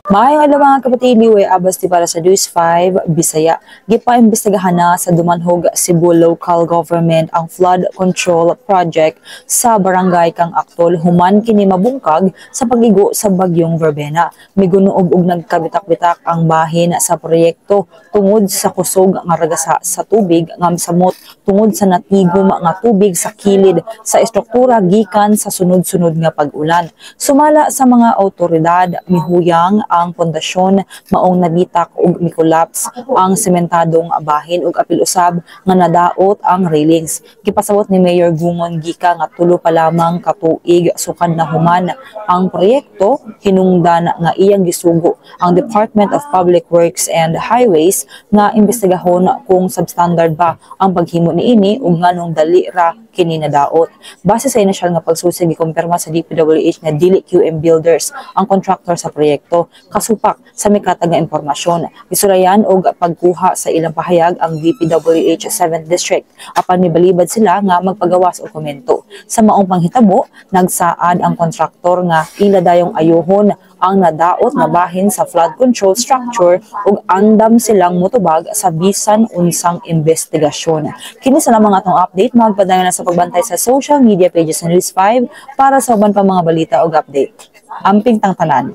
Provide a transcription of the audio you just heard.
Maayong adlaw mga kapatid, liway abasti para sa News 5 Bisaya. Gipaimbestigahan na sa Dumanhog, Cebu Local Government ang flood control project sa barangay Kang Aktol human kini mabungkag sa pagigo sa bagyong Verbena. Migunuog og nagkabitak-bitak ang bahin sa proyekto tungod sa kusog nga ragasa sa tubig nga samot tungod sa natigom nga tubig sa kilid sa estruktura gikan sa sunod-sunod nga pag-ulan. Sumala sa mga awtoridad, mihuyang ang pundasyon maong nabitak ug mikolaps ang sementadong bahin ug apil usab nga nadaot ang railings. Gipasabot ni Mayor Gungon Gika nga tulo pa lamang ka tuig sukad na human ang proyekto, hinungdan nga iyang gisugo ang Department of Public Works and Highways nga imbestigahon kung substandard ba ang paghimo niini ug nganong dali ra kini nadaot. Base sa inisyal nga pagsusig gikumpirma sa DPWH nga dili QM Builders ang contractor sa proyekto, kasupak sa mikatag nga impormasyon. Isurayan og pagkuha sa ilang pahayag ang DPWH 7th District apan mibalibad sila nga magpagawas og komento. Sa maong panghitabo, nagsaad ang kontraktor nga ila dayong ayuhon ang nadaot nga bahin sa flood control structure ug andam silang motubag sa bisan unsang investigasyon. Kini sa lamang atong update, magpadayon na sa pagbantay sa social media pages sa News 5 para sa uban pa mga balita ug update. Amping tang tanan.